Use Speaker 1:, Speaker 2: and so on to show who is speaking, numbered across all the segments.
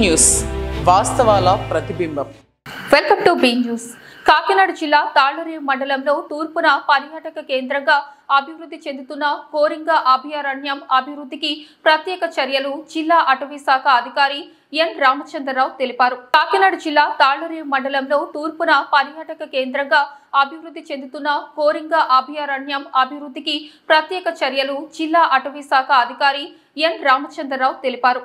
Speaker 1: News వాస్తవాల ప్రతిబింబం.
Speaker 2: Welcome to be news. Kakinada జిల్లా తాళ్లరేవు మండలంలో తూర్పున పర్యాటక కేంద్రంగా అభివృద్ధి చెందుతున్న కోరింగ అభయారణ్యం అభివృద్ధికి ప్రత్యేక చర్యలు జిల్లా అటవీ శాఖ అధికారి ఎన్ రామచంద్రరావు తెలిపారు. కాకినాడ జిల్లా తాళ్లరేవు మండలంలో తూర్పున పర్యాటక కేంద్రంగా అభివృద్ధి చెందుతున్న కోరింగ అభయారణ్యం అభివృద్ధికి ప్రత్యేక చర్యలు జిల్లా అటవీ శాఖ అధికారి ఎన్ రామచంద్రరావు తెలిపారు.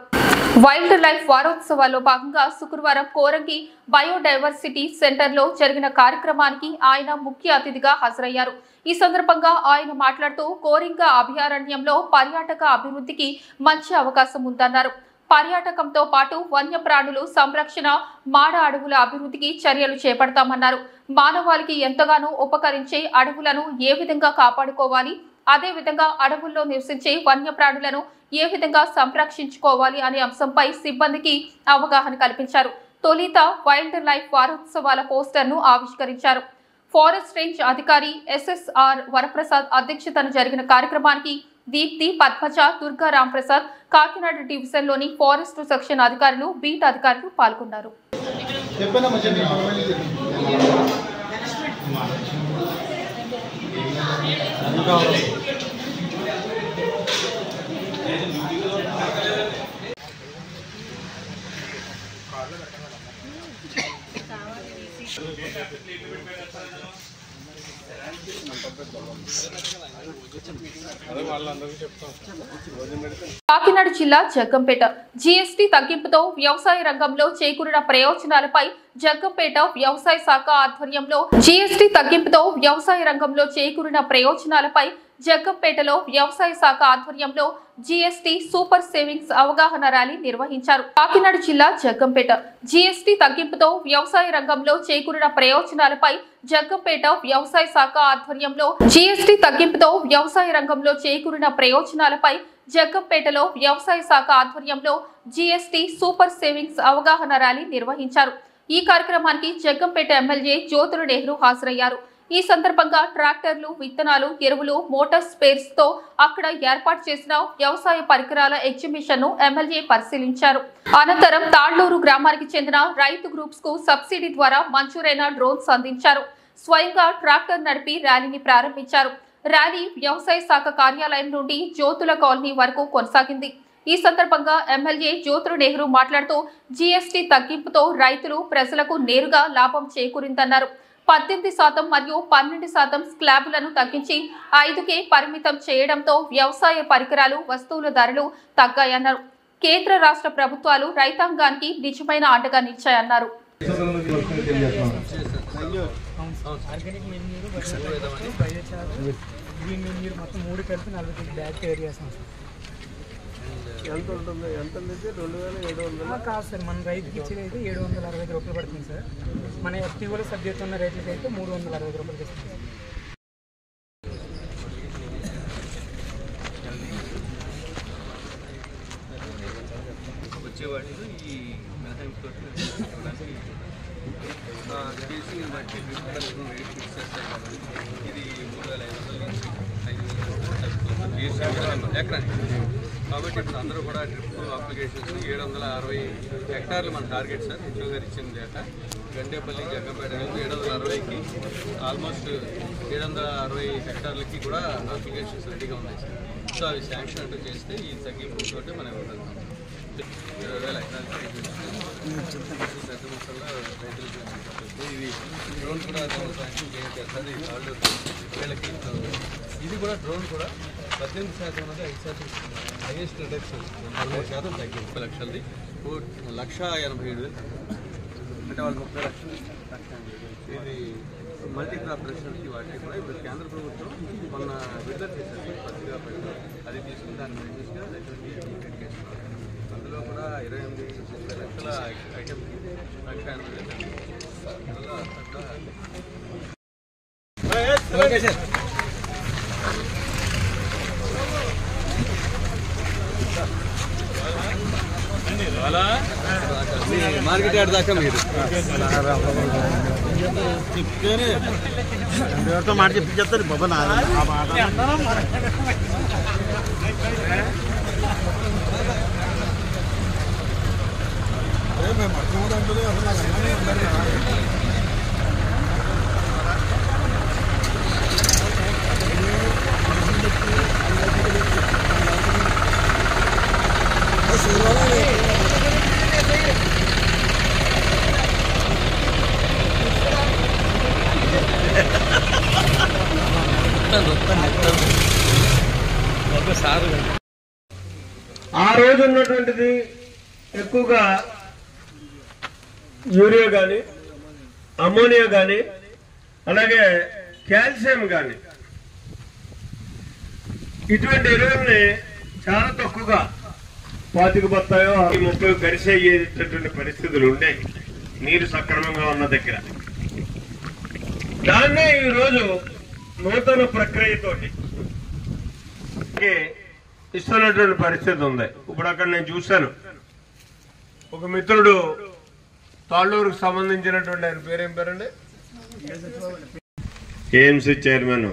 Speaker 2: వైల్డ్ లైఫ్ వారోత్సవాల్లో భాగంగా శుక్రవారం కోరంగి బయోడైవర్సిటీ సెంటర్లో జరిగిన కార్యక్రమానికి ఆయన ముఖ్య అతిథిగా హాజరయ్యారు. ఈ సందర్భంగా ఆయన మాట్లాడుతూ కోరింగ అభయారణ్యంలో పర్యాటక అభివృద్ధికి మంచి అవకాశం ఉందన్నారు. పర్యాటకంతో పాటు వన్యప్రాణులు సంరక్షణ, మాడ అడవుల అభివృద్ధికి చర్యలు చేపడతామన్నారు. మానవాళికి ఎంతగానో ఉపకరించే అడవులను ఏ విధంగా కాపాడుకోవాలి, అదేవిధంగా అడవుల్లో నివసించే వన్యప్రాణులను ఏ విధంగా సంరక్షించుకోవాలి అనే అంశంపై సిబ్బందికి అవగాహన కల్పించారు. తొలిత వైల్డ్ లైఫ్ వారోత్సవాల పోస్టర్ను ఆవిష్కరించారు. ఫారెస్ట్ రేంజ్ అధికారి SSR వరప్రసాద్ అధ్యక్షతన జరిగిన కార్యక్రమానికి దీప్తి, పద్మజ, దుర్గా రాంప్రసాద్, కాకినాడ డివిజన్లోని ఫారెస్ట్ సెక్షన్ అధికారులు, బీట్ అధికారులు పాల్గొన్నారు. కాకినాడ జిల్లా జగ్గంపేట జీఎస్టీ తగ్గింపుతో వ్యవసాయ రంగంలో చేకూరిన ప్రయోజనాలపై జగ్గంపేట వ్యవసాయ శాఖ ఆధ్వర్యంలో జగ్గంపేటలో వ్యవసాయ శాఖ ఆధ్వర్యంలో జీఎస్టీ సూపర్ సేవింగ్స్ అవగాహన ర్యాలీ నిర్వహించారు. కాకినాడ జిల్లా జగ్గంపేట జీఎస్టీ తగ్గింపుతో వ్యవసాయ రంగంలో చేకూరిన ప్రయోజనాలపై జగ్గంపేట వ్యవసాయ శాఖ ఆధ్వర్యంలో జగ్గంపేటలో వ్యవసాయ శాఖ ఆధ్వర్యంలో జీఎస్టీ సూపర్ సేవింగ్స్ అవగాహన ర్యాలీ నిర్వహించారు. ఈ కార్యక్రమానికి జగ్గంపేట ఎమ్మెల్యే జ్యోతుల నెహ్రూ హాజరయ్యారు. ఈ సందర్భంగా ట్రాక్టర్లు, విత్తనాలు, ఎరువులు, మోటార్ స్పేర్స్ తో అక్కడ ఏర్పాటు చేసిన వ్యవసాయ పరికరాల ఎగ్జిబిషన్ ను ఎమ్మెల్యే పరిశీలించారు. అనంతరం తాళ్లూరు గ్రామానికి చెందిన రైతు గ్రూప్స్ కు సబ్సిడీ ద్వారా మంజూరైన డ్రోన్స్ అందించారు. స్వయంగా ట్రాక్టర్ నడిపి ర్యాలీని ప్రారంభించారు. ర్యాలీ వ్యవసాయ శాఖ కార్యాలయం నుండి జ్యోతుల కాలనీ వరకు కొనసాగింది. ఈ సందర్భంగా ఎమ్మెల్యే జ్యోతుల నెహ్రూ మాట్లాడుతూ జీఎస్టీ తగ్గింపుతో రైతులు, ప్రజలకు నేరుగా లాభం చేకూరిందన్నారు. 18% మరియు 12% స్లాబులను తగ్గించి 5కే పరిమితం చేయడంతో వ్యవసాయ పరికరాలు, వస్తువుల ధరలు తగ్గాయన్నారు. కేంద్ర రాష్ట్ర ప్రభుత్వాలు రైతాంగానికి నిజమైన అండగా నిలిచాయన్నారు.
Speaker 3: ఎంత ఉంటుంది? ఎంత నుంచి 2700 కాదు సార్. మన రైతుకి ఇచ్చేది అయితే 765 రూపాయలు పడుతుంది సార్. మన FTOలో సబ్జెక్ట్ ఉన్న రేట్లకి అయితే 360 రూపాయలకి ఇస్తుంది సార్.
Speaker 4: వచ్చేవాళ్ళు ఈ మినహాయింపుతో స్పేసింగ్ బట్టి రేట్ ఫిక్స్ చేస్తారు కాబట్టి ఇది 3500 ఎకరానికి. కాబట్టి ఇప్పుడు అందరూ కూడా డ్రిప్ అప్లికేషన్స్ 760 హెక్టార్లు మన టార్గెట్ సార్. హెచ్ఓ గారు ఇచ్చిన డేటా గండేపల్లి, జగ్గంపేట 760కి ఆల్మోస్ట్ 760 హెక్టార్లకి కూడా అప్లికేషన్స్ రెడీగా ఉన్నాయి సార్. సో అవి శాంక్షన్ అంటూ చేస్తే ఈ తగ్గింపుతో మనం ఇవ్వగలుగుతాం. 20,000 ఎకరాలు పెద్ద మొత్తంలో రైతులకు ఇది డ్రోన్ కూడా శాంక్షన్ చేస్తారు. వీళ్ళకి ఇది కూడా డ్రోన్ కూడా 18% ఉన్నది 5% ఇస్తున్నారు. హైయెస్ట్ రిడక్షన్ 40% తగ్గింది. 30 లక్షలది 1,87,000 అంటే వాళ్ళు 30 లక్షలు. ఇది మల్టీ క్రాప్ రేషన్కి వాటికి కూడా ఇప్పుడు కేంద్ర ప్రభుత్వం మొన్న విడుదల చేశారు పత్రికా పెట్టడం. అది తీసుకుని దాన్ని మెయింటెన్స్గా రైతులకి చేస్తున్నారు. అందులో కూడా 28 లక్షల ఐటమ్ 1,80,000 మార్కెట్ యార్డ్ దాకా మీరు చెప్తేనే మాట చెప్తారు బాబా.
Speaker 5: ఆ రోజు ఉన్నటువంటిది ఎక్కువగా యూరియా కానీ అమోనియా కానీ అలాగే కాల్షియం కానీ ఇటువంటి ఎరువుల్ని చాలా తక్కువగా 25 బత్తాయో 30 గరిసె అయ్యేటటువంటి పరిస్థితులు ఉండేవి నీరు సక్రమంగా ఉన్న దగ్గర. దాన్నే ఈరోజు నూతన ప్రక్రియతోటి ఇస్తున్నటువంటి పరిస్థితి ఉంది. ఇప్పుడు అక్కడ నేను చూశాను, ఒక మిత్రుడు తాళ్ళూరుకు సంబంధించినటువంటి ఆయన పేరేం పేరండి, ఏఎంసీ చైర్మన్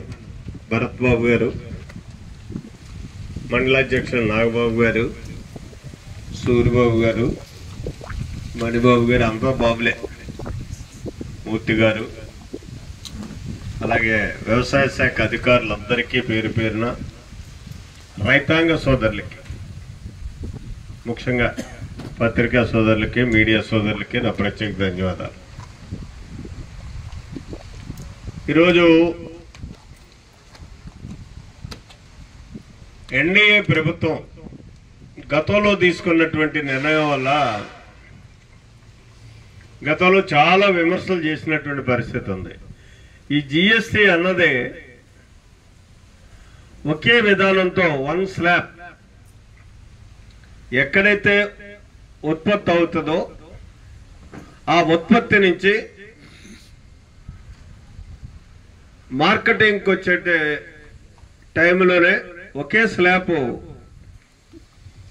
Speaker 5: భరత్ బాబు గారు, మండలాధ్యక్షుడు నాగబాబు గారు, సూర్యబాబు గారు, మణిబాబు గారు, అంతా బాబులే, మూర్తి గారు, అలాగే వ్యవసాయ శాఖ అధికారులందరికీ పేరు పేరున, రైతాంగ సోదరులకి, ముఖ్యంగా పత్రికా సోదరులకి, మీడియా సోదరులకి నా ప్రత్యేక ధన్యవాదాలు. ఈరోజు ఎన్డీఏ ప్రభుత్వం గతంలో తీసుకున్నటువంటి నిర్ణయం వల్ల గతంలో చాలా విమర్శలు చేసినటువంటి పరిస్థితి ఉంది. ఈ జిఎస్టీ అన్నది ఒకే విధానంతో వన్ స్లాబ్ ఎక్కడైతే ఉత్పత్తి అవుతుందో ఆ ఉత్పత్తి నుంచి మార్కెటింగ్కి వచ్చే టైంలోనే ఒకే స్లాబ్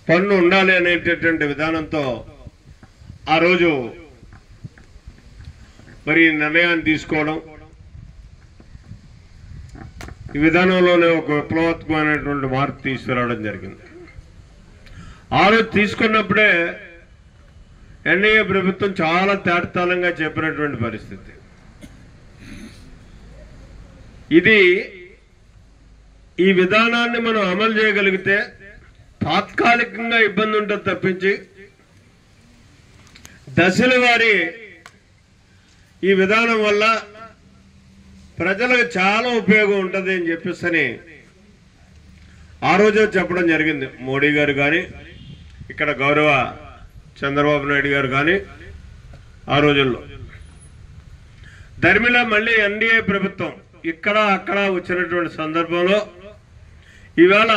Speaker 5: పన్ను ఉండాలి అనేటటువంటి విధానంతో ఆ రోజు మరి నిర్ణయాన్ని తీసుకోవడం, ఈ విధానంలోనే ఒక విప్లవాత్మకమైనటువంటి మార్పు తీసుకురావడం జరిగింది. ఆ రోజు తీసుకున్నప్పుడే ఎన్డీఏ ప్రభుత్వం చాలా తేటతలంగా చెప్పినటువంటి పరిస్థితి. ఇది ఈ విధానాన్ని మనం అమలు చేయగలిగితే తాత్కాలికంగా ఇబ్బంది ఉంటుంది తప్పించి దశల వారి ఈ విధానం వల్ల ప్రజలకు చాలా ఉపయోగం ఉంటుంది అని చెప్పేసి ఆ రోజే చెప్పడం జరిగింది. మోడీ గారు కానీ, ఇక్కడ గౌరవ చంద్రబాబు నాయుడు గారు కానీ ఆ రోజుల్లో. ధర్మిలా మళ్ళీ ఎన్డీఏ ప్రభుత్వం ఇక్కడ అక్కడ వచ్చినటువంటి సందర్భంలో ఇవాళ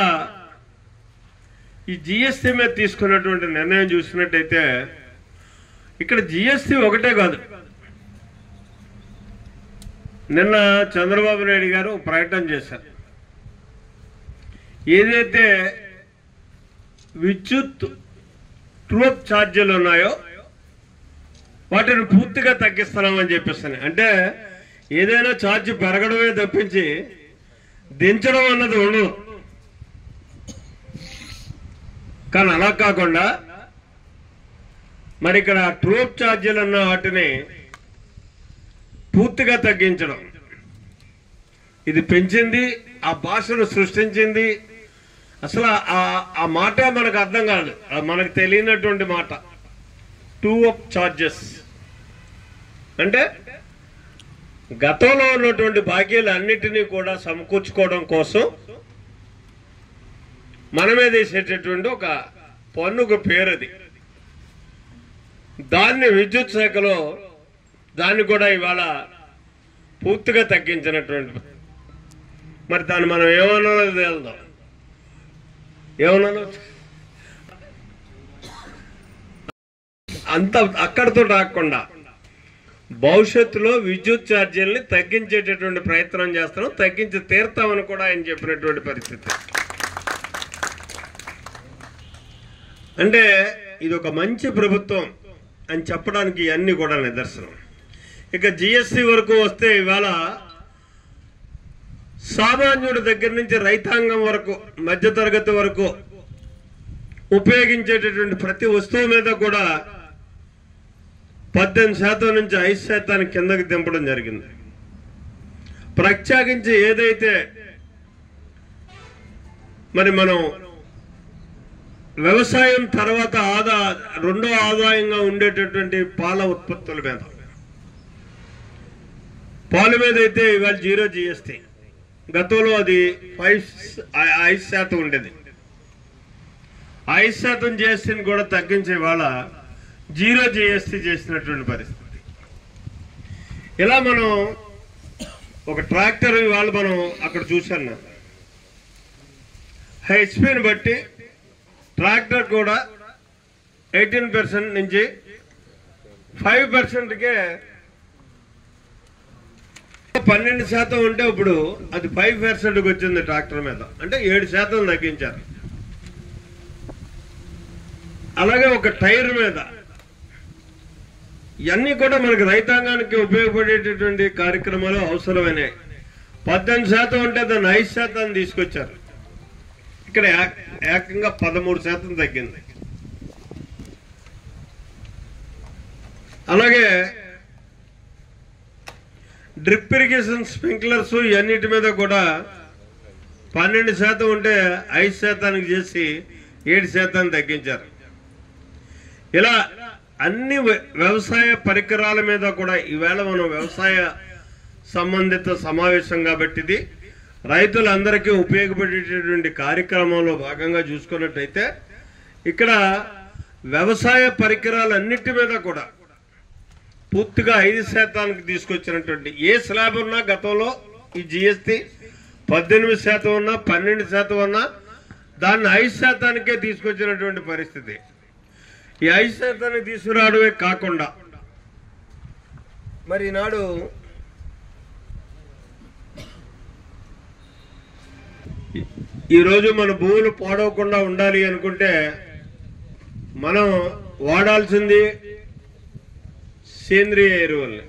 Speaker 5: ఈ జిఎస్టీ మీద తీసుకున్నటువంటి నిర్ణయం చూసినట్టయితే ఇక్కడ జిఎస్టీ ఒకటే కాదు. నిన్న చంద్రబాబు నాయుడు గారు ప్రకటన చేశారు, ఏదైతే విద్యుత్ ట్రూప్ ఛార్జీలు ఉన్నాయో వాటిని పూర్తిగా తగ్గిస్తున్నామని చెప్పేస్తాను. అంటే ఏదైనా ఛార్జీ పెరగడమే తప్పించి దించడం అన్నది ఉండదు. కానీ అలా కాకుండా మరి ఇక్కడ ట్రూప్ ఛార్జీలు అన్న వాటిని పూర్తిగా తగ్గించడం, ఇది పెంచింది, ఆ భాషను సృష్టించింది. అసలు ఆ మాట మనకు అర్థం కాదు, మనకు తెలియనటువంటి మాట. ట్రూప్ ఛార్జెస్ అంటే గతంలో ఉన్నటువంటి బాకీలు అన్నిటినీ కూడా సమకూర్చుకోవడం కోసం మనమే వేసేటటువంటి ఒక పన్నుకు పేరు అది. దాన్ని విద్యుత్ శాఖలో దాన్ని కూడా ఇవాళ పూర్తిగా తగ్గించినటువంటి, మరి దాన్ని మనం ఏమన్నాలో వెళ్దాం, ఏమన్నాలో అంత అక్కడితో రాకుండా భవిష్యత్తులో విద్యుత్ ఛార్జీలని తగ్గించేటటువంటి ప్రయత్నం చేస్తున్నాం, తగ్గించి తీరుతామని కూడా ఆయన చెప్పినటువంటి పరిస్థితి. అంటే ఇది ఒక మంచి ప్రభుత్వం అని చెప్పడానికి ఇవన్నీ కూడా నిదర్శనం. ఇక జిఎస్టీ వరకు వస్తే ఇవాళ సామాన్యుడి దగ్గర నుంచి రైతాంగం వరకు, మధ్యతరగతి వరకు ఉపయోగించేటటువంటి ప్రతి వస్తువు మీద కూడా 18% నుంచి 5% కిందకి దింపడం జరిగింది. ప్రత్యేకించి ఏదైతే మరి మనం వ్యవసాయం తర్వాత రెండో ఆదాయంగా ఉండేటటువంటి పాల ఉత్పత్తుల మీద, పాల మీద అయితే ఇవాళ 0 GST, గతంలో అది 5% ఉండేది. 5% GSTని కూడా తగ్గించే వాళ్ళ 0 GST చేసినటువంటి పరిస్థితి. ఇలా మనం ఒక ట్రాక్టర్ ఇవాళ మనం అక్కడ చూశాను, హెచ్పిని బట్టి ట్రాక్టర్ కూడా 18% నుంచి 5%కే 12% ఉంటే ఇప్పుడు అది 5%కి వచ్చింది ట్రాక్టర్ మీద, అంటే 7% తగ్గించారు. అలాగే ఒక టైర్ మీద, ఇవన్నీ కూడా మనకు రైతాంగానికి ఉపయోగపడేటటువంటి కార్యక్రమాలు అవసరమైనవి. 18% ఉంటే దాన్ని 5% తీసుకొచ్చారు. ఇక్కడ ఏకంగా 13% తగ్గింది. అలాగే డ్రిప్ ఇరిగేషన్, స్ప్రింక్లర్స్ ఇవన్నిటి మీద కూడా 12% ఉంటే 5%కి చేసి 7% తగ్గించారు. ఇలా అన్ని వ్యవసాయ పరికరాల మీద కూడా ఈవేళ మనం వ్యవసాయ సంబంధిత సమావేశం కాబట్టి ఇది రైతులందరికీ ఉపయోగపడేటటువంటి కార్యక్రమంలో భాగంగా చూసుకున్నట్టయితే ఇక్కడ వ్యవసాయ పరికరాలన్నిటి మీద కూడా పూర్తిగా 5%కి తీసుకొచ్చినటువంటి ఏ స్లాబ్ ఉన్నా గతంలో ఈ జిఎస్టీ 18% ఉన్నా 12% ఉన్నా దాన్ని 5%కే తీసుకొచ్చినటువంటి పరిస్థితి. ఈ 5%ని తీసుకురావడమే కాకుండా మరి ఈనాడు ఈరోజు మన భూములు పాడవకుండా ఉండాలి అనుకుంటే మనం వాడాల్సింది సేంద్రియ ఎరువుల్ని.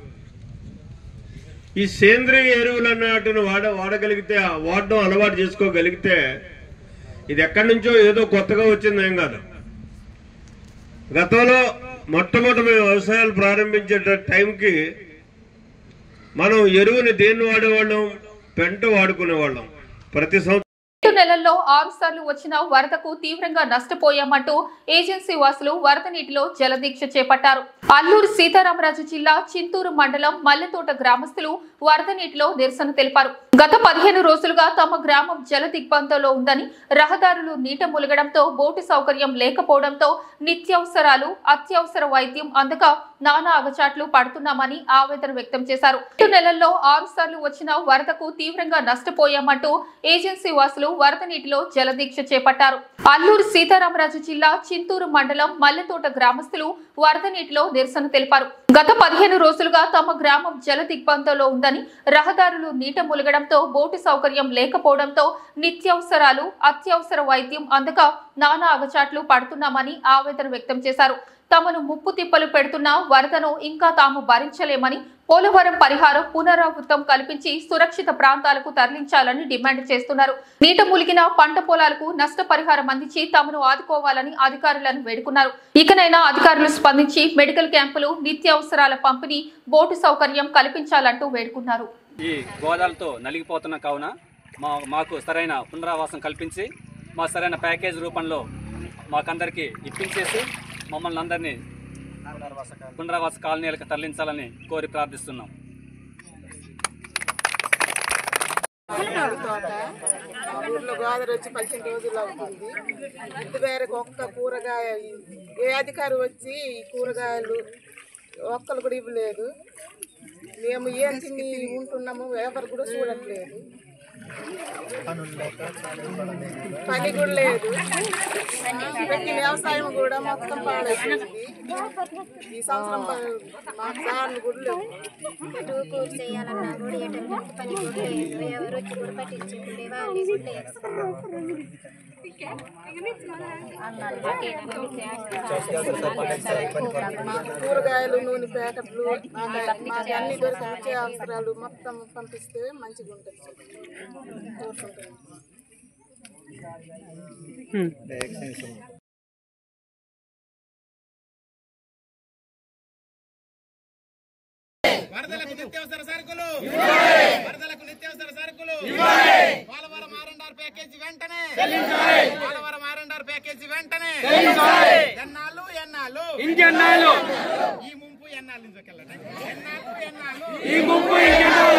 Speaker 5: ఈ సేంద్రియ ఎరువులు అన్నట్టును వాడగలిగితే, వాడడం అలవాటు చేసుకోగలిగితే, ఇది ఎక్కడి నుంచో ఏదో కొత్తగా వచ్చింది ఏం కాదు. గతంలో మొట్టమొదటి మేము వ్యవసాయాలు ప్రారంభించే టైంకి మనం ఎరువుని దేన్ని వాడేవాళ్ళం? పెంట వాడుకునేవాళ్ళం. ప్రతి సంవత్సరం
Speaker 2: 2 నెలల్లో 6 సార్లు వచ్చిన వరదకు తీవ్రంగా నష్టపోయామంటూ ఏజెన్సీ వాసులు వరద నీటిలో జలదీక్ష చేపట్టారు. అల్లూరు సీతారామరాజు జిల్లా చింతూరు మండలం మల్లెతోట గ్రామస్తులు వరద నీటిలో నిరసన తెలిపారు. గత 15 రోజులుగా తమ గ్రామం జల దిగ్బంధంలో ఉందని, రహదారులు నీట ములగడంతో, బోటు సౌకర్యం లేకపోవడంతో నిత్యావసరాలు, అత్యవసర వైద్యం అందక నానా అగచాట్లు పడుతున్నామని ఆవేదన వ్యక్తం చేశారు. 2 నెలల్లో 6 సార్లు వచ్చిన వరదకు తీవ్రంగా నష్టపోయామంటూ ఏజెన్సీ వాసులు వరద నీటిలో జలదీక్ష చేపట్టారు. అల్లూరు సీతారామరాజు జిల్లా చింతూరు మండలం మల్లెతోట గ్రామస్తులు వరద నీటిలో నిరసన తెలిపారు. గత 15 రోజులుగా తమ గ్రామం జల దిగ్బంధంలో ఉందని, రహదారులు నీట ములగడంతో, బోటు సౌకర్యం లేకపోవడంతో నిత్యావసరాలు, అత్యవసర వైద్యం అందక నానా అగచాట్లు పడుతున్నామని ఆవేదన వ్యక్తం చేశారు. తమను ముప్పు తిప్పలు పెడుతున్న వరదను ఇంకా తాము భరించలేమని, పోలవరం పరిహారం పునరావృతం కల్పించి సురక్షిత ప్రాంతాలకు తరలించాలని డిమాండ్ చేస్తున్నారు. నీట ములిగిన పంట పొలాలకు నష్టపరిహారం అందించి తమను ఆదుకోవాలని అధికారులను వేడుకున్నారు. ఇకనైనా అధికారులు స్పందించి మెడికల్ క్యాంపులు, నిత్యావసరాల పంపిణీ, బోటు సౌకర్యం కల్పించాలంటూ వేడుకున్నారు.
Speaker 6: ఈ గోదాలతో నలిగిపోతున్న కావున మాకు సరైన పునరావాసం కల్పించి, మా సరైన ప్యాకేజ్ రూపంలో మాకందరికీ ఇప్పించేసి మమ్మల్ని అందరినీ పునరావాస కాలనీలకు తరలించాలని కోరి ప్రార్థిస్తున్నాం.
Speaker 7: ఊర్లో గోదావరి వచ్చి 15 రోజులు అవుతుంది. ఇంటి దగ్గరకు ఒక్క కూరగాయ ఏ అధికారి వచ్చి ఈ కూరగాయలు ఒక్కరు కూడా ఇవ్వలేదు. మేము ఏం తిని ఉంటున్నాము ఎవరు కూడా చూడట్లేదు. పని కూడా లేదు. ప్రతి వ్యవసాయం కూడా మొత్తం పాడైపోయింది. ఈ సంవత్సరం మాకు దారులు కూడా లేవు.
Speaker 8: కూర చేయాలన్నా కూడా ఎటువంటి పని కూడా లేదు. ఎవరు వచ్చి కూడా పట్టించుకుంటే వాళ్ళు
Speaker 7: కూరగాయలు, నూనె ప్యాకెట్లు, మాకు అన్ని దొరికే వచ్చే అవసరాలు మొత్తం పంపిస్తే మంచిగా ఉంటుంది. కోరుకుంటున్నాం.
Speaker 9: వరదలకు నిత్యావసర సరుకులు, వరదలకు నిత్యావసర సరుకులు, పోలవరం ఆర్ఎండ్ఆర్ ప్యాకేజీ వెంటనే, పోలవరం ఆర్ఎండ్ఆర్ ప్యాకేజీ వెంటనే, ఎన్నాళ్ళు ఎన్నాళ్ళు ఇంకెన్నాళ్ళు ఈ ముంపు ఎన్నాళ్ళు ఈ ముంపు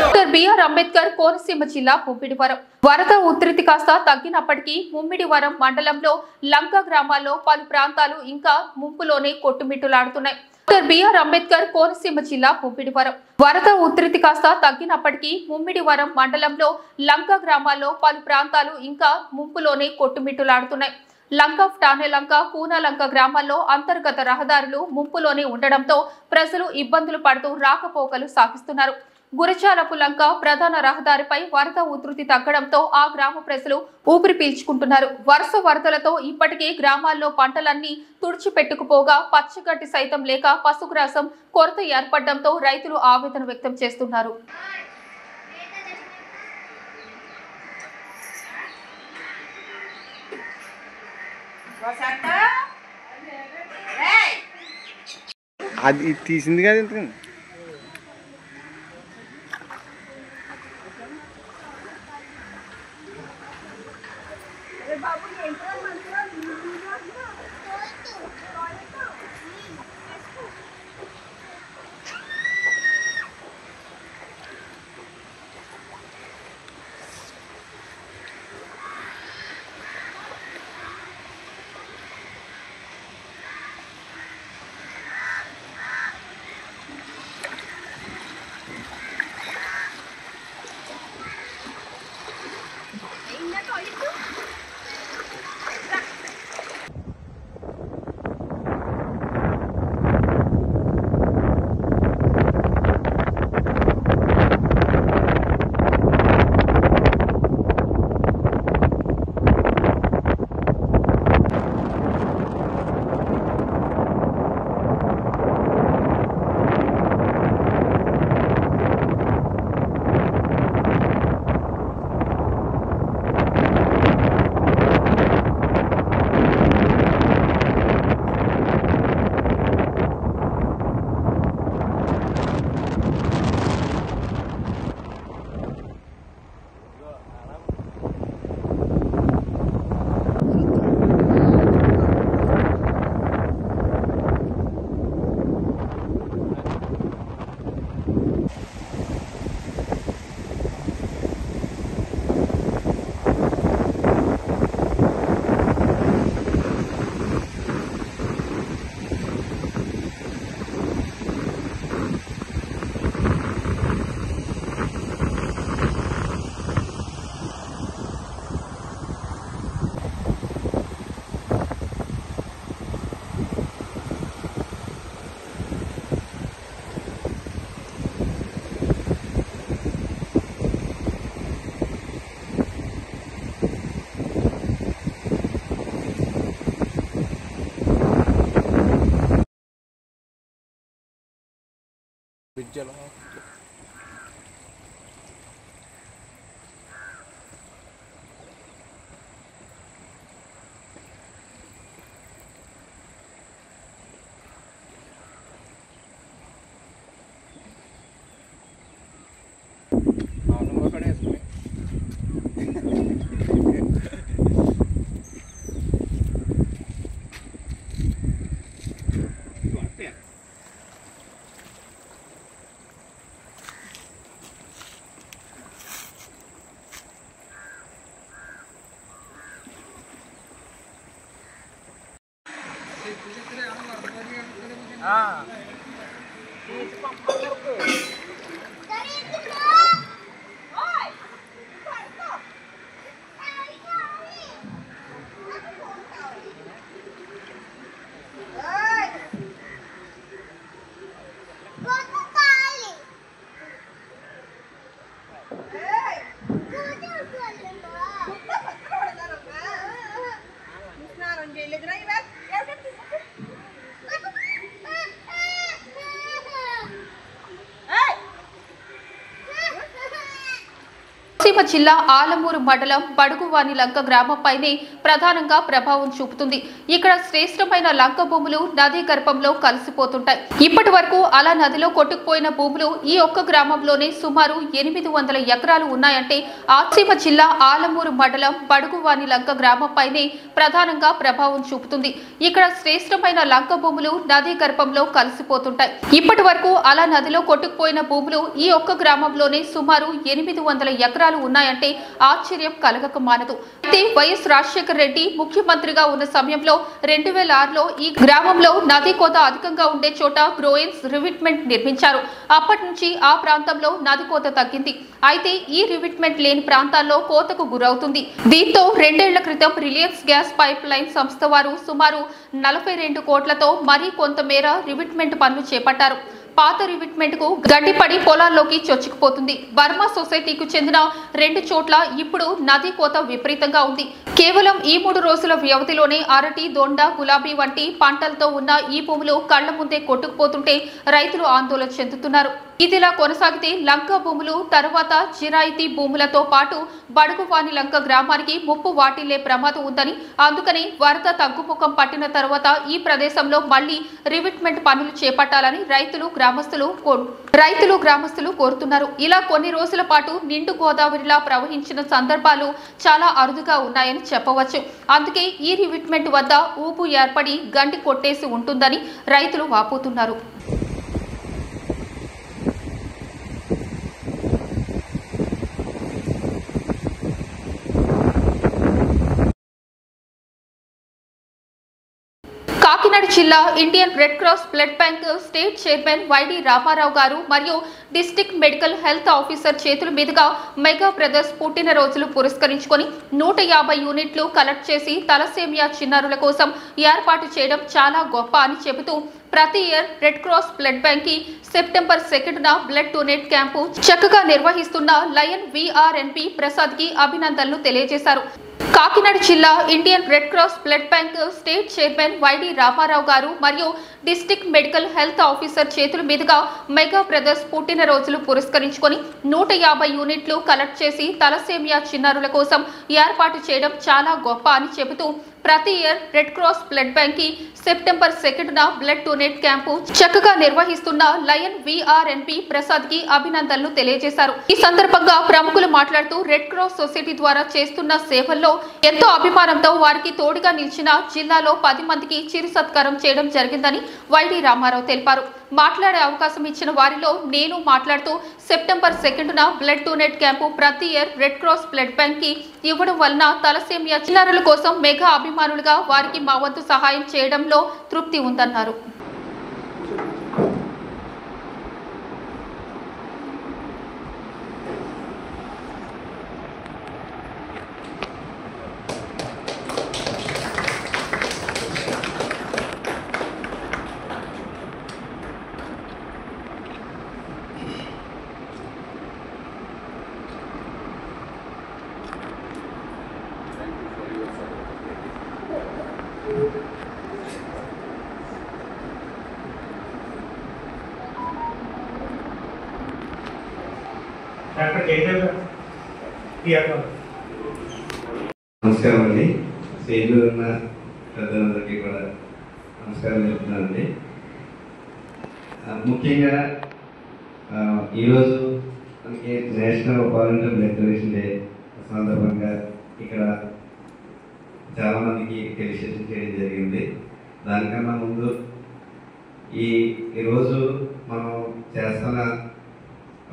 Speaker 2: డాక్టర్ బిఆర్ అంబేద్కర్ కోనసీమ జిల్లా ముమ్మిడివరం వరద ఉధృతి కాస్త తగ్గినప్పటికీ ముమ్మిడివరం మండలంలో లంక గ్రామాల్లో పలు ప్రాంతాలు ఇంకా ముంపులోనే కొట్టుమిట్టులాడుతున్నాయి. డాక్టర్ బిఆర్ అంబేద్కర్ కోనసీమ జిల్లా ముమ్మిడివరం వరద ఉధృతి కాస్త తగ్గినప్పటికీ ముమ్మిడివరం మండలంలో లంక గ్రామాల్లో పలు ప్రాంతాలు ఇంకా ముంపులోనే కొట్టుమిట్టులాడుతున్నాయి. లంక టానేలంక కూనలంక గ్రామాల్లో అంతర్గత రహదారులు ముంపులోనే ఉండడంతో ప్రజలు ఇబ్బందులు పడుతూ రాకపోకలు సాగిస్తున్నారు. గురజాలపు లంక ప్రధాన రహదారిపై వరద ఉధృతి తగ్గడంతో ఆ గ్రామ ప్రజలు ఊపిరి పీల్చుకుంటున్నారు. వరుస వరదలతో ఇప్పటికే గ్రామాల్లో పంటలన్నీ తుడిచిపెట్టుకుపోగా పచ్చగడ్డి సైతం లేక పశుగ్రాసం కొరత ఏర్పడడంతో రైతులు ఆవేదన వ్యక్తం చేస్తున్నారు.
Speaker 10: అది తీసింది కదా ఇంత
Speaker 1: విద్యలో
Speaker 7: Hey!
Speaker 2: కోనసీమ జిల్లా ఆలమూరు మండలం బడుగువాని లంక గ్రామంపైనే ప్రధానంగా ప్రభావం చూపుతుంది. ఇక్కడ శ్రేష్టమైన లంక భూములు నదీ గర్భంలో కలిసిపోతుంటాయి. ఇప్పటి వరకు అలా నదిలో కొట్టుకుపోయిన భూములు ఈ ఒక్క గ్రామంలోనే సుమారు 800 ఎకరాలు ఉన్నాయంటే కోనసీమ జిల్లా ఆలమూరు మండలం బడుగువాని లంక గ్రామంపైనే ప్రధానంగా ప్రభావం చూపుతుంది. ఇక్కడ శ్రేష్టమైన లంక భూములు నదీ గర్భంలో కలిసిపోతుంటాయి. ఇప్పటి వరకు అలా నదిలో కొట్టుకుపోయిన భూములు ఈ ఒక్క గ్రామంలోనే సుమారు 800 ఎకరాలు ఉన్నాయంటే ఆశ్చర్యం కలగక మానదు. అయితే వైఎస్ రాజశేఖర రెడ్డి ముఖ్యమంత్రిగా ఉన్న సమయంలో 2006లో ఈ గ్రామంలో నదీ కోత అధికంగా ఉండే చోట గ్రోయిన్స్ రివిట్మెంట్ నిర్మించారు. అప్పటి నుంచి ఆ ప్రాంతంలో నది కోత తగ్గింది. అయితే ఈ రివిట్మెంట్ లేని ప్రాంతాల్లో కోతకు గురవుతుంది. దీంతో 2 ఏళ్ల క్రితం రిలయన్స్ గ్యాస్ పైప్ లైన్ సంస్థ వారు సుమారు 42 కోట్లతో మరీ కొంతమేర రివిట్మెంట్ పనులు చేపట్టారు. పాత రివిట్మెంట్ కు గడ్డిపడి పొలాల్లోకి చొచ్చుకుపోతుంది. బర్మా సొసైటీకి చెందిన 2 చోట్ల ఇప్పుడు నదీ కోత విపరీతంగా ఉంది. కేవలం ఈ 3 రోజుల వ్యవధిలోనే అరటి, దొండ, గులాబీ వంటి పంటలతో ఉన్న ఈ భూములు కళ్ల ముందే కొట్టుకుపోతుంటే రైతులు ఆందోళన చెందుతున్నారు. ఇదిలా కొనసాగితే లంక భూములు తర్వాత జిరాయితీ భూములతో పాటు బడుగువాని లంక గ్రామానికి ముప్పు వాటిల్లే ప్రమాదం ఉందని, అందుకని వరద తగ్గుముఖం పట్టిన తర్వాత ఈ ప్రదేశంలో మళ్లీ రివిట్మెంట్ పనులు చేపట్టాలని రైతులు గ్రామస్తులు కోరుతున్నారు. ఇలా కొన్ని రోజుల పాటు నిండు గోదావరిలా ప్రవహించిన సందర్భాలు చాలా అరుదుగా ఉన్నాయని చెప్పవచ్చు. అందుకే ఈ రివిట్మెంట్ వద్ద ఊపు ఏర్పడి గండి కొట్టేసి ఉంటుందని రైతులు వాపోతున్నారు. కాకినాడ జిల్లా Indian red cross blood bank state chairman Y D Ramarao గారు మరియు డిస్ట్రిక్ట్ మెడికల్ హెల్త్ ఆఫీసర్ చేతుల మీదుగా మెగా బ్రదర్స్ పుట్టినరోజులు పురస్కరించుకొని 150 యూనిట్లు కలెక్ట్ చేసి తలసేమియా చిన్నారుల కోసం ఏర్పాటు చేయడం చాలా గొప్ప అని చెబుతూ ప్రతి year red cross blood bank కి సెప్టెంబర్ 2న బ్లడ్ డొనేట్ క్యాంపు చక్కగా నిర్వహిస్తున్న లయన్ విఆర్ఎన్పి ప్రసాద్ కి అభినందనలు తెలియజేశారు. కాకినాడ జిల్లా Indian red cross blood bank state chairman Y D Ramarao గారు మరియు డిస్ట్రిక్ట్ మెడికల్ హెల్త్ ఆఫీసర్ చేతుల మీదుగా మెగా బ్రదర్స్ పుట్టినరోజులు పురస్కరించుకొని 150 యూనిట్లు కలెక్ట్ చేసి తలసేమియా చిన్నారుల కోసం ఏర్పాటు చేయడం చాలా గొప్ప అని చెబుతూ ప్రతి year red cross blood bank కి సెప్టెంబర్ 2న బ్లడ్ డొనేట్ క్యాంపు చక్కగా నిర్వహిస్తున్న లయన్ విఆర్ఎన్పి ప్రసాద్ కి అభినందనలు తెలియజేశారు. ఈ సందర్భంగా ప్రముఖులు మాట్లాడుతూ రెడ్ క్రాస్ సొసైటీ ద్వారా చేస్తున్న సేవల్లో ఎంతో అభిమానంతో వారికి తోడుగా నిలిచిన జిల్లాలో 10 మందికి చిరు సత్కారం చేయడం జరిగిందని వైడి రామారావు తెలిపారు. మాట్లాడే అవకాశం ఇచ్చిన వారిలో నేను మాట్లాడుతూ సెప్టెంబర్ 2న బ్లడ్ డొనేట్ క్యాంపు ప్రతి year red cross blood bank కి ఇవ్వడం వలన తలసేమియా చిన్నారుల కోసం మెగా అభిమానులుగా వారికి మా వంతు సహాయం చేయడంలో తృప్తి ఉందన్నారు.
Speaker 11: నమస్కారం అండి. స్టేజ్లో ఉన్న పెద్దలందరికీ కూడా నమస్కారం చెప్తున్నానండి. ముఖ్యంగా ఈరోజు మనకి national volunteer blood donation day సందర్భంగా ఇక్కడ చాలామందికి రిజిస్ట్రేషన్ చేయడం జరిగింది. దానికన్నా ముందు ఈరోజు మనం చేస్తున్న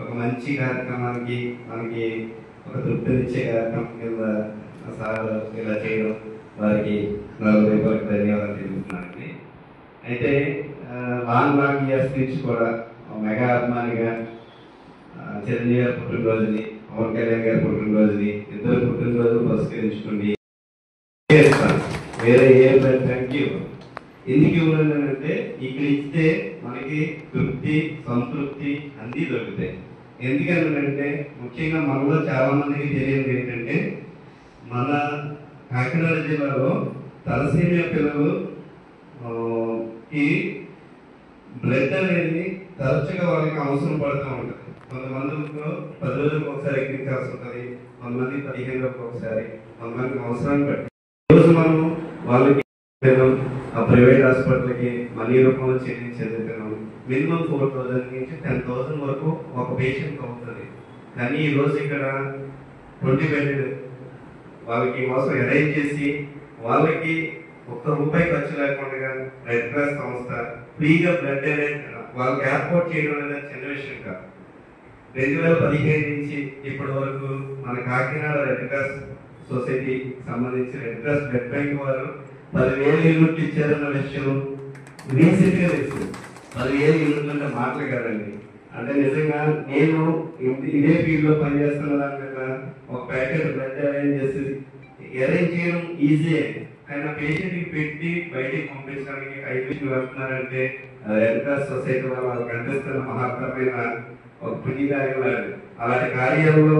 Speaker 11: ఒక మంచి కార్యక్రమానికి మనకి ఒక తృప్తినిచ్చే కార్యక్రమం కింద సార్ ఇలా చేయడం వారికి నా హృదయపూర్వక ధన్యవాదాలు తెలుపుతున్నానండి. అయితే లాంగ్ ఇయర్స్ నుంచి కూడా మెగా అభిమానిగా చిరంజీవి గారి పుట్టినరోజుని, పవన్ కళ్యాణ్ గారి పుట్టినరోజుని, ఇద్దరు పుట్టినరోజులు పురస్కరించుకోండి వేరే ఏ థ్యాంక్ యూ. ఎందుకు ఇవ్వాలంటే ఇక్కడ ఇస్తే మనకి తృప్తి, సంతృప్తి అన్నీ దొరుకుతాయి. ఎందుకంటే ముఖ్యంగా మనలో చాలా మందికి తెలియదు ఏంటంటే మన కాకినాడ జిల్లాలో తలసేమియా పిల్లలు ఈ బ్లడ్ అనేది తరచుగా వాళ్ళకి అవసరం పడుతూ ఉంటుంది. కొంతమందిలో 10 రోజులకు ఒకసారి ఎక్కించాల్సి ఉంటుంది, కొంతమంది 15 రోజులకు ఒకసారి, కొంతమందికి అవసరాన్ని బట్టి. ఈరోజు మనం వాళ్ళకి ఆ ప్రైవేట్ హాస్పిటల్కి మనీ రూపంలో చెల్లించేదిస్తున్నాం. మినిమం 4,000 నుంచి 10,000 వరకు ఒక పేషెంట్ అవుతుంది. కానీ ఈరోజు ఇక్కడ 20 బెడ్ వాళ్ళకి కోసం అరేంజ్ చేసి వాళ్ళకి ₹1 ఖర్చు లేకుండా రెడ్ క్రాస్ సంస్థ ఫ్రీగా బ్లడ్ వాళ్ళకి ఏర్పాటు చేయడం అనేది చిన్న విషయం కాదు. 2015 నుంచి ఇప్పటి వరకు మన కాకినాడ రెడ్ క్రాస్ సొసైటీ సంబంధించి రెడ్ క్రాస్ బ్లడ్ బ్యాంక్ వారు 10,000 యూనిట్లు ఇచ్చారన్న విషయం రీసెంట్ గా తెలుసు. 10,000 యూనిట్లు అంటే మాటలు కాదండి. అంటే నిజంగా నేను ఇదే ఫీల్డ్ లో పనిచేస్తున్న దాని మీద ఒక ప్యాకెట్ బ్లడ్ అరేంజ్ చేయడం ఈజీ. కానీ పేషెంట్ కి పెట్టి బయటికి పంపించడానికి 5 వెళ్తున్నారంటే రెడ్ క్రాస్ సొసైటీ వాళ్ళకి అందిస్తున్న మహత్తరమైన ఒక పుణ్యకార్యం. అలాంటి కార్యాలలో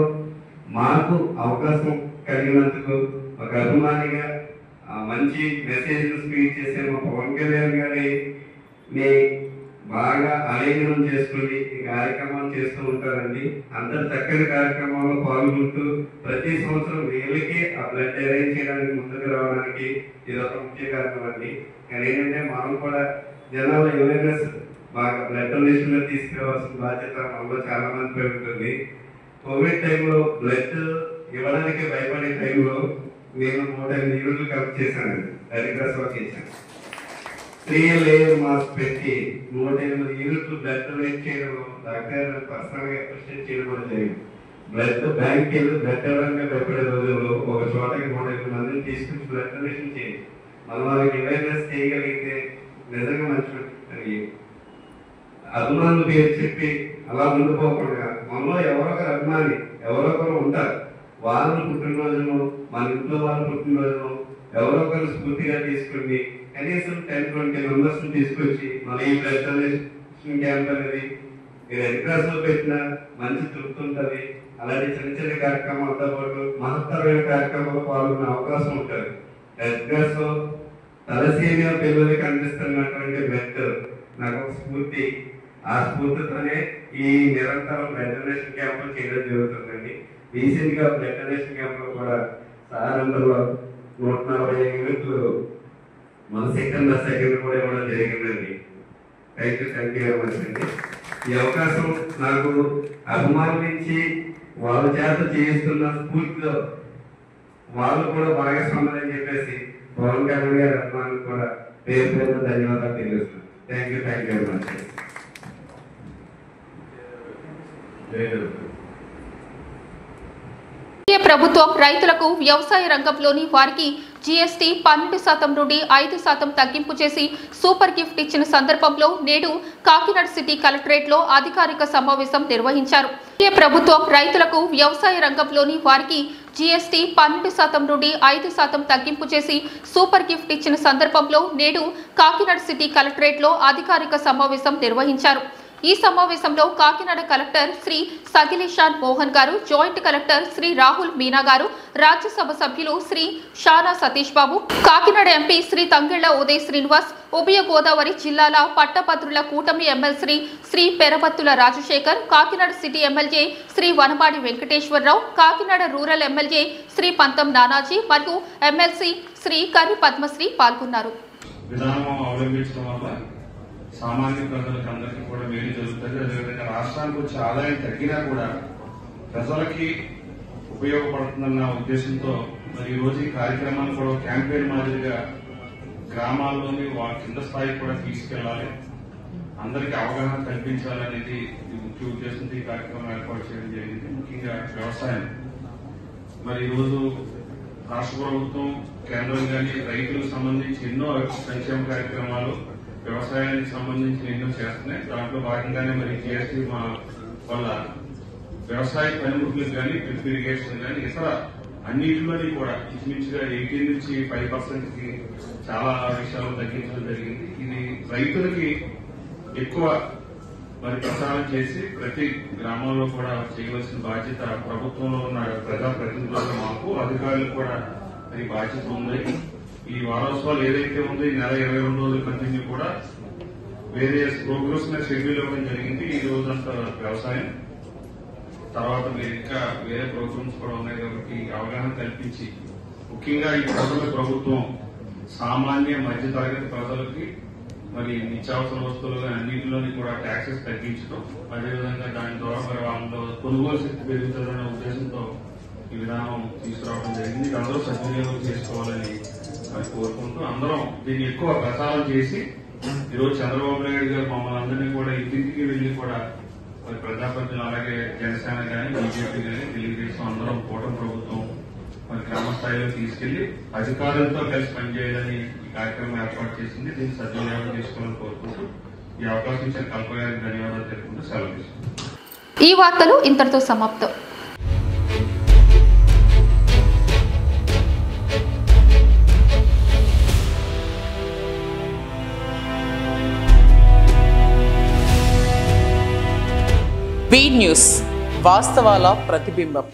Speaker 11: మాకు అవకాశం కలిగినందుకు ఒక అభిమానిగా మంచి మెసేజ్ స్పీచ్ చేసే మా పవన్ కళ్యాణ్ గారిని బాగా ఆలింగనం చేసుకుని ఈ కార్యక్రమాలు చేస్తూ ఉంటారండి. అందరు చక్కని కార్యక్రమాల్లో పాల్గొంటూ ప్రతి సంవత్సరం వీళ్ళకి ఆ బ్లడ్ అరేంజ్ చేయడానికి ముందుకు రావడానికి ఇది ఒక ముఖ్య కారణం అండి. కానీ ఏంటంటే మనం కూడా జనాల అవేర్నెస్ బాగా బ్లడ్ డొనేషన్ లో తీసుకురావాల్సిన బాధ్యత మనలో చాలా మంది పెరుగుతుంది. కోవిడ్ టైంలో బ్లడ్ ఇవ్వడానికి భయపడే టైంలో నేను 108 యూనిట్లు కలెక్ట్ చేశాను. రెడ్ క్రాస్ వర్క్ చేశాను. 3 లేయర్ మాస్క్ పెట్టి 108 యూనిట్లు బ్లడ్ డొనేట్ చేయడం డాక్టర్ పర్సనల్ గా అప్రిషియేట్ చేయడం కూడా జరిగింది. బ్లడ్ బ్యాంక్ వెళ్ళి బ్లడ్ ఇవ్వడానికి భయపడే రోజుల్లో ఒక చోటకి 108 మందిని తీసుకుని బ్లడ్ డొనేషన్ చేయండి. మనం వాళ్ళకి అవేర్నెస్ చేయగలిగితే నిజంగా మంచి అభిమానులు పేరు చెప్పి అలా ముందుకోకుండా మనలో ఎవరొకరు అభిమాని ఎవరొకరు ఉంటారు. వాళ్ళ పుట్టినరోజును మన ఇంట్లో వాళ్ళ పుట్టినరోజును ఎవరొకరు స్ఫూర్తిగా తీసుకుని కనీసం 10-20 మెంబర్స్ తీసుకొచ్చి మన ఈ బ్లడ్ డొనేషన్ క్యాంప్ అనేది రెడ్ క్రాస్ లో పెట్టిన మంచి తృప్తి ఉంటుంది. అలాంటి చిన్న కార్యక్రమాలతో పాటు మహత్తరమైన కార్యక్రమాల్లో పాల్గొనే అవకాశం ఉంటుంది. రెడ్ క్రాస్ లో తలసేమియా పిల్లలకి అందిస్తున్నటువంటి బ్లడ్ నాకు ఒక స్ఫూర్తి. ఆ స్ఫూర్తితోనే ఈ నిరంతరం బ్లడ్ డొనేషన్ క్యాంపులు చేయడం జరుగుతుందండి. రీసెంట్ గా బ్లడ్ డొనేషన్ క్యాంప్ లో కూడా సారంలో 140 యూనిట్లు మన సెకండ్ కూడా ఇవ్వడం జరిగిందండి. థ్యాంక్ యూ వెరీ మచ్ అండి. ఈ అవకాశం నాకు అభిమానించి వాళ్ళ చేత చేయిస్తున్న స్ఫూర్తిలో వాళ్ళు కూడా భాగస్వాములు అని చెప్పేసి పవన్ కళ్యాణ్ గారి అభిమానులు కూడా పేరు పేరు ధన్యవాదాలు తెలియజేస్తున్నాను. Thank you very much.
Speaker 2: ప్రభుత్వం రైతులకు వ్యవసాయ రంగంలోని వారికి జీఎస్టీ 12% నుండి 5% తగ్గింపు చేసి సూపర్ గిఫ్ట్ ఇచ్చిన సందర్భంలో నేడు కాకినాడ సిటీ కలెక్టరేట్లో అధికారిక సమావేశం నిర్వహించారు. ప్రభుత్వం రైతులకు వ్యవసాయ రంగంలోని వారికి జీఎస్టీ 12% నుండి 5% తగ్గింపు చేసి సూపర్ గిఫ్ట్ ఇచ్చిన సందర్భంలో నేడు కాకినాడ సిటీ కలెక్టరేట్లో అధికారిక సమావేశం నిర్వహించారు. ఈ సమావేశంలో Kakinada collector Shri Sagili Shan Mohan garu, joint collector Shri Rahul Meena garu, Rajya Sabha సభ్యులు శ్రీ షానా సతీష్ బాబు, కాకినాడ ఎంపీ శ్రీ తంగెళ్ల ఉదయ్ శ్రీనివాస్, ఉభయ గోదావరి జిల్లాల పట్టభద్రుల కూటమి MLC Shri Perabathula Rajasekhar, Kakinada city MLA Shri Vanamadi Venkateswara Rao, Kakinada rural MLA Shri Pantham Nanaji మరియు ఎమ్మెల్సీ శ్రీ కర్రి పద్మశ్రీ పాల్గొన్నారు.
Speaker 12: సామాన్య ప్రజలకు అందరికీ కూడా మేలు జరుగుతుంది. అదేవిధంగా రాష్ట్రానికి వచ్చే ఆదాయం తగ్గినా కూడా ప్రజలకి ఉపయోగపడుతుందన్న ఉద్దేశంతో మరి ఈ రోజు ఈ కార్యక్రమాన్ని కూడా క్యాంపెయిన్ మాదిరిగా గ్రామాల్లోని కింద స్థాయికి కూడా తీసుకెళ్లాలి, అందరికీ అవగాహన కల్పించాలనేది ముఖ్య ఉద్దేశంతో ఈ కార్యక్రమం ఏర్పాటు చేయడం జరిగింది. ముఖ్యంగా వ్యవసాయం మరి ఈ రోజు రాష్ట్ర ప్రభుత్వం కేంద్రం కానీ రైతులకు సంబంధించి ఎన్నో సంక్షేమ కార్యక్రమాలు వ్యవసాయానికి సంబంధించి ఎన్నో చేస్తున్నాయి. దాంట్లో భాగంగానే మరి జీఎస్టీ వల్ల వ్యవసాయ పనిముట్లకు కానీ డ్రిప్ ఇరిగేషన్ కానీ ఇతర అన్నింటిలోని కూడా ఇంచుమించుగా 18 నుంచి 5% కి చాలా విషయాలు తగ్గించడం జరిగింది. ఇది రైతులకి ఎక్కువ మరి ప్రచారం చేసి ప్రతి గ్రామంలో కూడా చేయవలసిన బాధ్యత ప్రభుత్వంలో ఉన్న ప్రజాప్రతినిధులు మాకు అధికారులకు కూడా మరి బాధ్యత ఉంది. ఈ వారోత్సవాలు ఏదైతే ఉందో ఈ నెల 22 రోజుల కంటిన్యూ కూడా వేరే ప్రోగ్రెస్ మీద షెడ్యూల్ ఇవ్వడం జరిగింది. ఈ రోజంతా వ్యవసాయం తర్వాత మీరు ఇంకా వేరే ప్రోగ్రామ్స్ కూడా ఉన్నాయి కాబట్టి అవగాహన కల్పించి ముఖ్యంగా ఈ ప్రభుత్వం సామాన్య మధ్య తరగతి ప్రజలకి మరి నిత్యావసర వస్తువులు అన్నింటిలోని కూడా ట్యాక్సెస్ తగ్గించడం, అదేవిధంగా దాని ద్వారా మరి వాళ్ళలో కొనుగోలు శక్తి పెరుగుతుందనే ఉద్దేశంతో ఈ విధానం తీసుకురావడం జరిగింది. అందరూ సద్వినియోగం చేసుకోవాలని మరి కోరుకుంటూ అందరం దీన్ని ఎక్కువ ప్రచారం చేసి ఈరోజు చంద్రబాబు నాయుడు గారు మమ్మల్ని అందరినీ కూడా ఇంటింటికి వెళ్లి కూడా మరి ప్రజాప్రతినిధులు అలాగే జనసేన కానీ బీజేపీ కానీ తెలుగుదేశం అందరం కూటమి ప్రభుత్వం మరి గ్రామ స్థాయిలో తీసుకెళ్లి అధికారులతో కలిసి పనిచేయాలని ఈ కార్యక్రమం ఏర్పాటు చేసింది. దీన్ని సద్వినియోగం చేసుకోవాలని కోరుకుంటూ ఈ అవకాశం ఇచ్చిన కల్ప గారికి ధన్యవాదాలు తెలుపుకుంటూ సెలవు తీసుకుంటాం.
Speaker 2: ఈ వార్తలు ఇంతటితో సమాప్తం.
Speaker 1: బీ న్యూస్ వాస్తవాల ప్రతిబింబం.